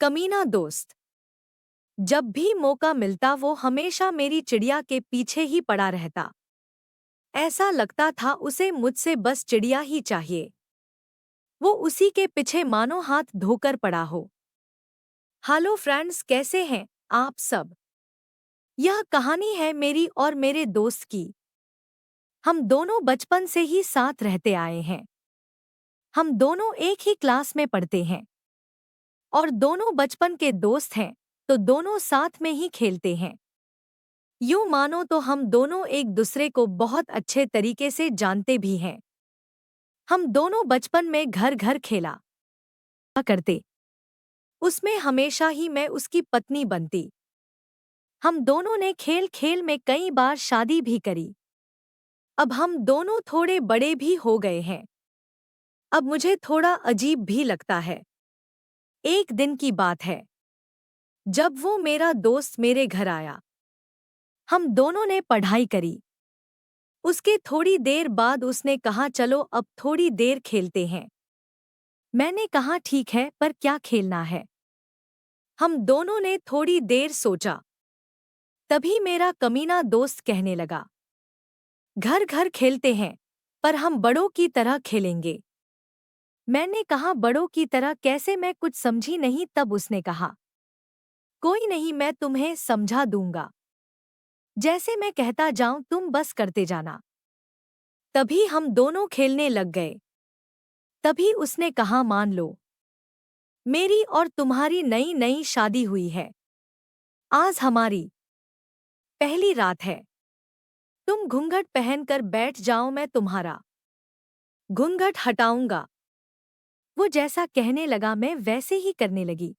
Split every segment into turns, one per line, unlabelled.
कमीना दोस्त। जब भी मौका मिलता वो हमेशा मेरी चिड़िया के पीछे ही पड़ा रहता। ऐसा लगता था उसे मुझसे बस चिड़िया ही चाहिए। वो उसी के पीछे मानो हाथ धोकर पड़ा हो। हेलो फ्रेंड्स, कैसे हैं आप सब? यह कहानी है मेरी और मेरे दोस्त की। हम दोनों बचपन से ही साथ रहते आए हैं। हम दोनों एक ही क्लास में पढ़ते हैं और दोनों बचपन के दोस्त हैं, तो दोनों साथ में ही खेलते हैं। यूं मानो तो हम दोनों एक दूसरे को बहुत अच्छे तरीके से जानते भी हैं। हम दोनों बचपन में घर घर खेला करते। उसमें हमेशा ही मैं उसकी पत्नी बनती। हम दोनों ने खेल खेल में कई बार शादी भी करी। अब हम दोनों थोड़े बड़े भी हो गए हैं। अब मुझे थोड़ा अजीब भी लगता है। एक दिन की बात है, जब वो मेरा दोस्त मेरे घर आया। हम दोनों ने पढ़ाई करी। उसके थोड़ी देर बाद उसने कहा, चलो अब थोड़ी देर खेलते हैं। मैंने कहा ठीक है, पर क्या खेलना है? हम दोनों ने थोड़ी देर सोचा। तभी मेरा कमीना दोस्त कहने लगा, घर घर खेलते हैं, पर हम बड़ों की तरह खेलेंगे। मैंने कहा बड़ों की तरह कैसे? मैं कुछ समझी नहीं। तब उसने कहा, कोई नहीं, मैं तुम्हें समझा दूंगा। जैसे मैं कहता जाऊं तुम बस करते जाना। तभी हम दोनों खेलने लग गए। तभी उसने कहा, मान लो मेरी और तुम्हारी नई नई शादी हुई है। आज हमारी पहली रात है। तुम घूंघट पहनकर बैठ जाओ, मैं तुम्हारा घूंघट हटाऊंगा। वो जैसा कहने लगा मैं वैसे ही करने लगी।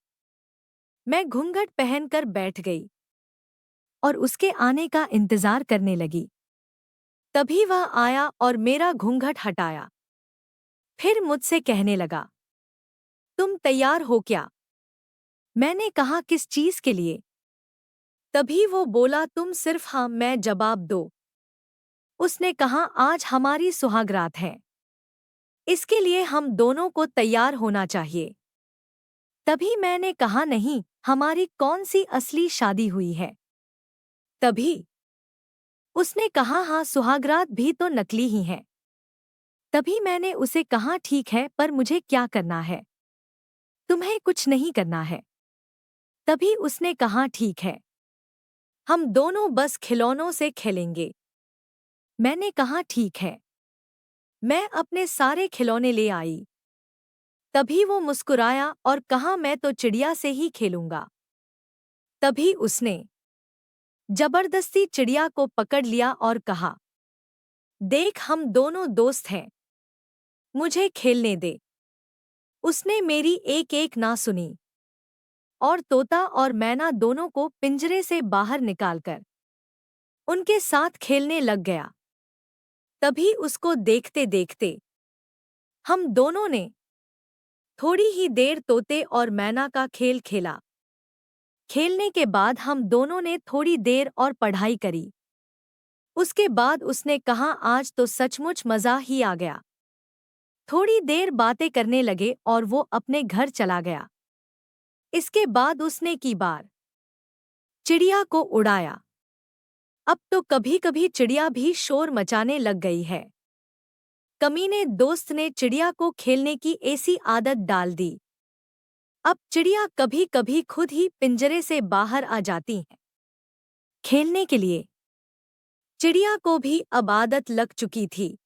मैं घूंघट पहनकर बैठ गई और उसके आने का इंतजार करने लगी। तभी वह आया और मेरा घूंघट हटाया। फिर मुझसे कहने लगा, तुम तैयार हो क्या? मैंने कहा, किस चीज के लिए? तभी वो बोला, तुम सिर्फ हाँ मैं जवाब दो। उसने कहा, आज हमारी सुहागरात है। इसके लिए हम दोनों को तैयार होना चाहिए। तभी मैंने कहा, नहीं, हमारी कौन सी असली शादी हुई है? तभी उसने कहा, हाँ सुहागरात भी तो नकली ही हैं। तभी मैंने उसे कहा, ठीक है, पर मुझे क्या करना है? तुम्हें कुछ नहीं करना है। तभी उसने कहा, ठीक है, हम दोनों बस खिलौनों से खेलेंगे। मैंने कहा ठीक है। मैं अपने सारे खिलौने ले आई। तभी वो मुस्कुराया और कहा, मैं तो चिड़िया से ही खेलूंगा। तभी उसने जबरदस्ती चिड़िया को पकड़ लिया और कहा, देख हम दोनों दोस्त हैं, मुझे खेलने दे। उसने मेरी एक एक ना सुनी और तोता और मैना दोनों को पिंजरे से बाहर निकालकर उनके साथ खेलने लग गया। तभी उसको देखते देखते हम दोनों ने थोड़ी ही देर तोते और मैना का खेल खेला। खेलने के बाद हम दोनों ने थोड़ी देर और पढ़ाई करी। उसके बाद उसने कहा, आज तो सचमुच मज़ा ही आ गया। थोड़ी देर बातें करने लगे और वो अपने घर चला गया। इसके बाद उसने की बार चिड़िया को उड़ाया। अब तो कभी कभी चिड़िया भी शोर मचाने लग गई है। कमीने दोस्त ने चिड़िया को खेलने की ऐसी आदत डाल दी। अब चिड़िया कभी कभी खुद ही पिंजरे से बाहर आ जाती है खेलने के लिए। चिड़िया को भी अब आदत लग चुकी थी।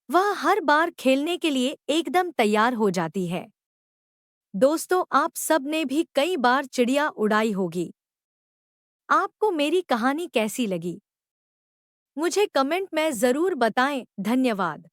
वह हर बार खेलने के लिए एकदम तैयार हो जाती है। दोस्तों, आप सब ने भी कई बार चिड़िया उड़ाई होगी। आपको मेरी कहानी कैसी लगी? मुझे कमेंट में ज़रूर बताएं। धन्यवाद।